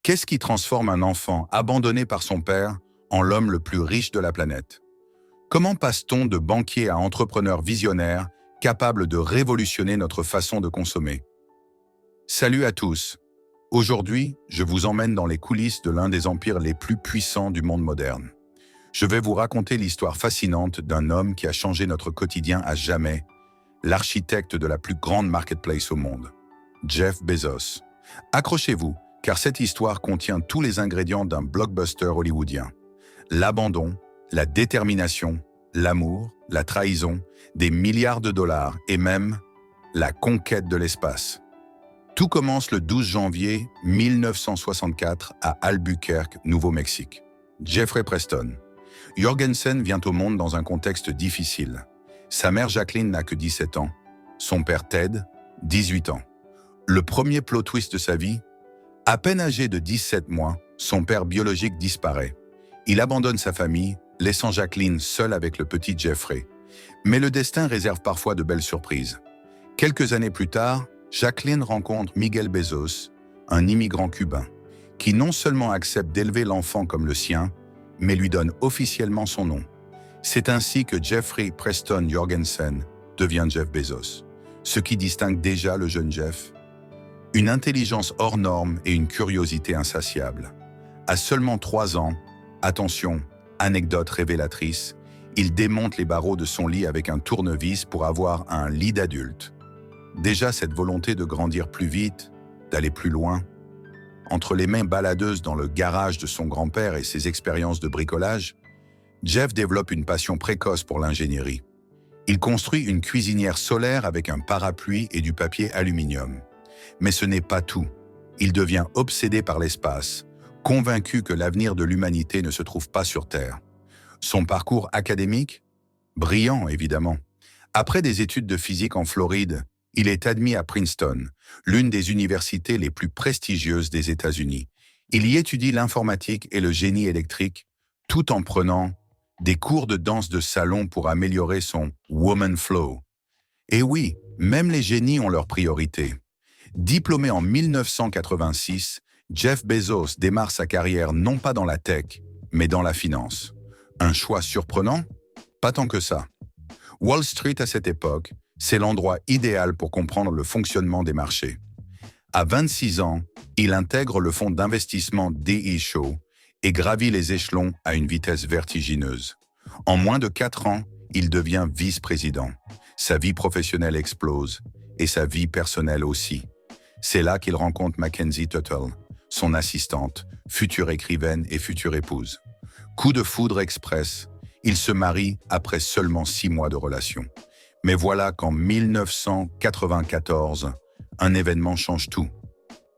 Qu'est-ce qui transforme un enfant abandonné par son père en l'homme le plus riche de la planète? Comment passe-t-on de banquier à entrepreneur visionnaire capable de révolutionner notre façon de consommer? Salut à tous! Aujourd'hui, je vous emmène dans les coulisses de l'un des empires les plus puissants du monde moderne. Je vais vous raconter l'histoire fascinante d'un homme qui a changé notre quotidien à jamais, l'architecte de la plus grande marketplace au monde, Jeff Bezos. Accrochez-vous, car cette histoire contient tous les ingrédients d'un blockbuster hollywoodien. L'abandon, la détermination, l'amour, la trahison, des milliards de dollars et même la conquête de l'espace. Tout commence le 12 janvier 1964 à Albuquerque, Nouveau-Mexique. Jeffrey Preston. Jorgensen vient au monde dans un contexte difficile. Sa mère Jacqueline n'a que 17 ans, son père Ted, 18 ans. Le premier plot twist de sa vie, à peine âgé de 17 mois, son père biologique disparaît. Il abandonne sa famille, laissant Jacqueline seule avec le petit Jeffrey. Mais le destin réserve parfois de belles surprises. Quelques années plus tard, Jacqueline rencontre Miguel Bezos, un immigrant cubain, qui non seulement accepte d'élever l'enfant comme le sien, mais lui donne officiellement son nom. C'est ainsi que Jeffrey Preston Jorgensen devient Jeff Bezos, ce qui distingue déjà le jeune Jeff. Une intelligence hors norme et une curiosité insatiable. À seulement 3 ans, attention, anecdote révélatrice, il démonte les barreaux de son lit avec un tournevis pour avoir un lit d'adulte. Déjà cette volonté de grandir plus vite, d'aller plus loin. Entre les mains baladeuses dans le garage de son grand-père et ses expériences de bricolage, Jeff développe une passion précoce pour l'ingénierie. Il construit une cuisinière solaire avec un parapluie et du papier aluminium. Mais ce n'est pas tout. Il devient obsédé par l'espace, convaincu que l'avenir de l'humanité ne se trouve pas sur Terre. Son parcours académique? Brillant, évidemment. Après des études de physique en Floride, il est admis à Princeton, l'une des universités les plus prestigieuses des États-Unis. Il y étudie l'informatique et le génie électrique, tout en prenant des cours de danse de salon pour améliorer son woman flow. Et oui, même les génies ont leurs priorités. Diplômé en 1986, Jeff Bezos démarre sa carrière non pas dans la tech, mais dans la finance. Un choix surprenant? Pas tant que ça. Wall Street à cette époque, c'est l'endroit idéal pour comprendre le fonctionnement des marchés. À 26 ans, il intègre le fonds d'investissement D.E. Shaw et gravit les échelons à une vitesse vertigineuse. En moins de 4 ans, il devient vice-président. Sa vie professionnelle explose et sa vie personnelle aussi. C'est là qu'il rencontre Mackenzie Tuttle, son assistante, future écrivaine et future épouse. Coup de foudre express, ils se marient après seulement 6 mois de relation. Mais voilà qu'en 1994, un événement change tout.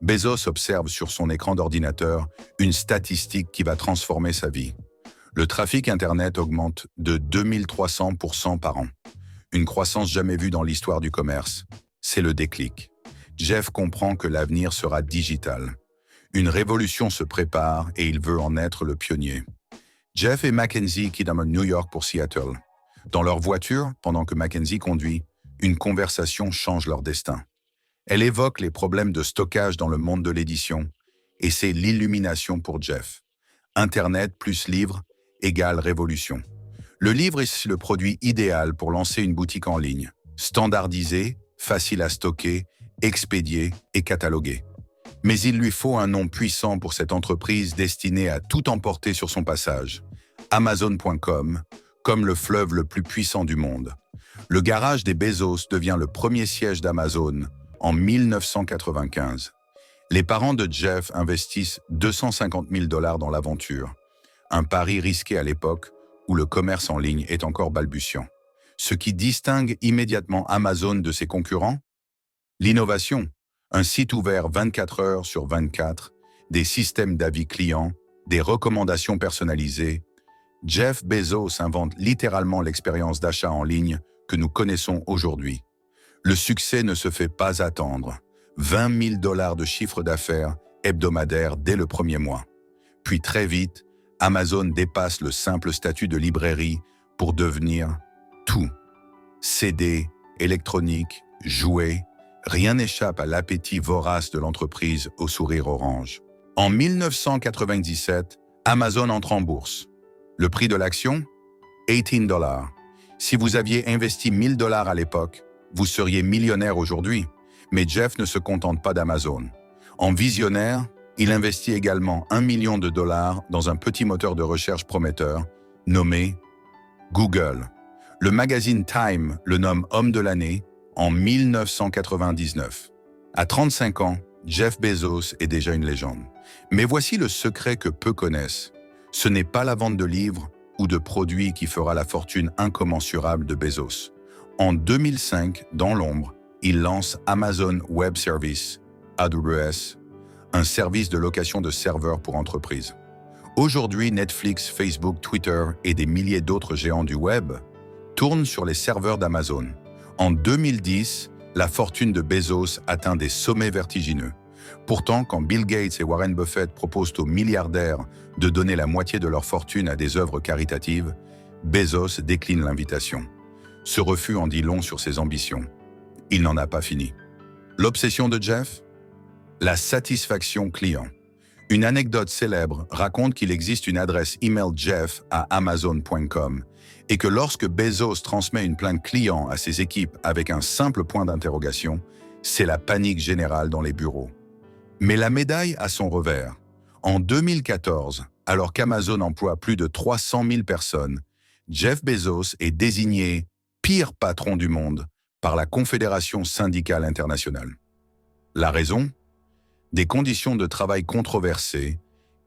Bezos observe sur son écran d'ordinateur une statistique qui va transformer sa vie. Le trafic Internet augmente de 2300% par an. Une croissance jamais vue dans l'histoire du commerce. C'est le déclic. Jeff comprend que l'avenir sera digital. Une révolution se prépare et il veut en être le pionnier. Jeff et Mackenzie quittent New York pour Seattle. Dans leur voiture, pendant que Mackenzie conduit, une conversation change leur destin. Elle évoque les problèmes de stockage dans le monde de l'édition, et c'est l'illumination pour Jeff. Internet plus livre égale révolution. Le livre est le produit idéal pour lancer une boutique en ligne, standardisé, facile à stocker, expédier et cataloguer. Mais il lui faut un nom puissant pour cette entreprise destinée à tout emporter sur son passage. Amazon.com, comme le fleuve le plus puissant du monde. Le garage des Bezos devient le premier siège d'Amazon en 1995. Les parents de Jeff investissent 250 000 $ dans l'aventure. Un pari risqué à l'époque où le commerce en ligne est encore balbutiant. Ce qui distingue immédiatement Amazon de ses concurrents? L'innovation. Un site ouvert 24 heures sur 24, des systèmes d'avis clients, des recommandations personnalisées. Jeff Bezos invente littéralement l'expérience d'achat en ligne que nous connaissons aujourd'hui. Le succès ne se fait pas attendre. 20 000 $ de chiffre d'affaires hebdomadaire dès le premier mois. Puis très vite, Amazon dépasse le simple statut de librairie pour devenir tout. CD, électronique, jouets, rien n'échappe à l'appétit vorace de l'entreprise au sourire orange. En 1997, Amazon entre en bourse. Le prix de l'action? 18 $. Si vous aviez investi 1 000 $ à l'époque, vous seriez millionnaire aujourd'hui. Mais Jeff ne se contente pas d'Amazon. En visionnaire, il investit également 1 million de dollars dans un petit moteur de recherche prometteur nommé Google. Le magazine Time le nomme homme de l'année en 1999. À 35 ans, Jeff Bezos est déjà une légende. Mais voici le secret que peu connaissent. Ce n'est pas la vente de livres ou de produits qui fera la fortune incommensurable de Bezos. En 2005, dans l'ombre, il lance Amazon Web Services, AWS, un service de location de serveurs pour entreprises. Aujourd'hui, Netflix, Facebook, Twitter et des milliers d'autres géants du web tournent sur les serveurs d'Amazon. En 2010, la fortune de Bezos atteint des sommets vertigineux. Pourtant, quand Bill Gates et Warren Buffett proposent aux milliardaires de donner la moitié de leur fortune à des œuvres caritatives, Bezos décline l'invitation. Ce refus en dit long sur ses ambitions. Il n'en a pas fini. L'obsession de Jeff? La satisfaction client. Une anecdote célèbre raconte qu'il existe une adresse email Jeff à Amazon.com et que lorsque Bezos transmet une plainte client à ses équipes avec un simple point d'interrogation, c'est la panique générale dans les bureaux. Mais la médaille a son revers. En 2014, alors qu'Amazon emploie plus de 300 000 personnes, Jeff Bezos est désigné pire patron du monde par la Confédération syndicale internationale. La raison? Des conditions de travail controversées,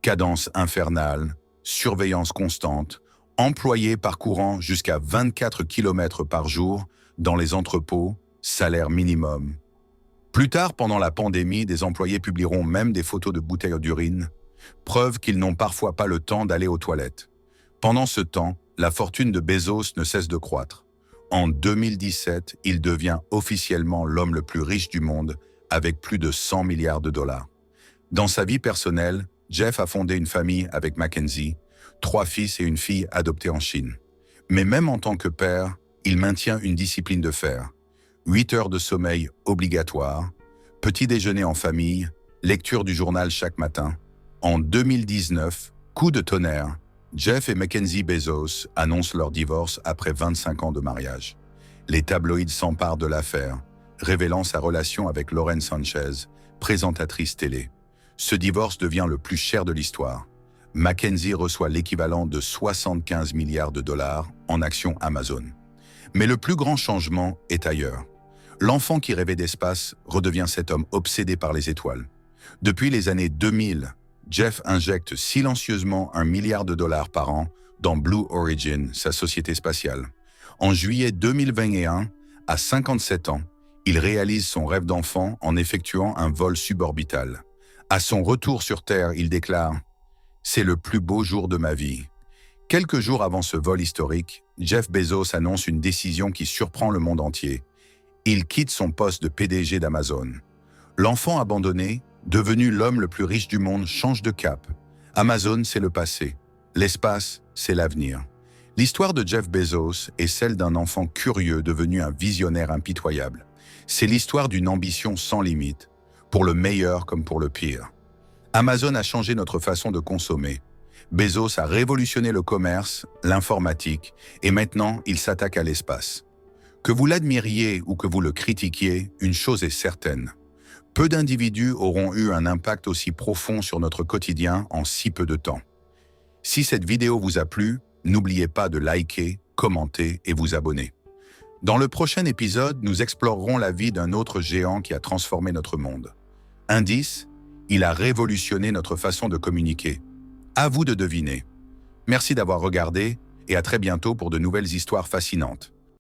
cadence infernale, surveillance constante, employés parcourant jusqu'à 24 km par jour dans les entrepôts, salaire minimum. Plus tard, pendant la pandémie, des employés publieront même des photos de bouteilles d'urine, preuve qu'ils n'ont parfois pas le temps d'aller aux toilettes. Pendant ce temps, la fortune de Bezos ne cesse de croître. En 2017, il devient officiellement l'homme le plus riche du monde, avec plus de 100 milliards de dollars. Dans sa vie personnelle, Jeff a fondé une famille avec Mackenzie, 3 fils et une fille adoptés en Chine. Mais même en tant que père, il maintient une discipline de fer. 8 heures de sommeil obligatoire, petit déjeuner en famille, lecture du journal chaque matin. En 2019, coup de tonnerre, Jeff et Mackenzie Bezos annoncent leur divorce après 25 ans de mariage. Les tabloïds s'emparent de l'affaire, révélant sa relation avec Lauren Sanchez, présentatrice télé. Ce divorce devient le plus cher de l'histoire. Mackenzie reçoit l'équivalent de 75 milliards de dollars en actions Amazon. Mais le plus grand changement est ailleurs. L'enfant qui rêvait d'espace redevient cet homme obsédé par les étoiles. Depuis les années 2000, Jeff injecte silencieusement 1 milliard de dollars par an dans Blue Origin, sa société spatiale. En juillet 2021, à 57 ans, il réalise son rêve d'enfant en effectuant un vol suborbital. À son retour sur Terre, il déclare « C'est le plus beau jour de ma vie ». Quelques jours avant ce vol historique, Jeff Bezos annonce une décision qui surprend le monde entier. Il quitte son poste de PDG d'Amazon. L'enfant abandonné, devenu l'homme le plus riche du monde, change de cap. Amazon, c'est le passé. L'espace, c'est l'avenir. L'histoire de Jeff Bezos est celle d'un enfant curieux devenu un visionnaire impitoyable. C'est l'histoire d'une ambition sans limite, pour le meilleur comme pour le pire. Amazon a changé notre façon de consommer. Bezos a révolutionné le commerce, l'informatique, et maintenant il s'attaque à l'espace. Que vous l'admiriez ou que vous le critiquiez, une chose est certaine. Peu d'individus auront eu un impact aussi profond sur notre quotidien en si peu de temps. Si cette vidéo vous a plu, n'oubliez pas de liker, commenter et vous abonner. Dans le prochain épisode, nous explorerons la vie d'un autre géant qui a transformé notre monde. Indice, il a révolutionné notre façon de communiquer. À vous de deviner. Merci d'avoir regardé et à très bientôt pour de nouvelles histoires fascinantes.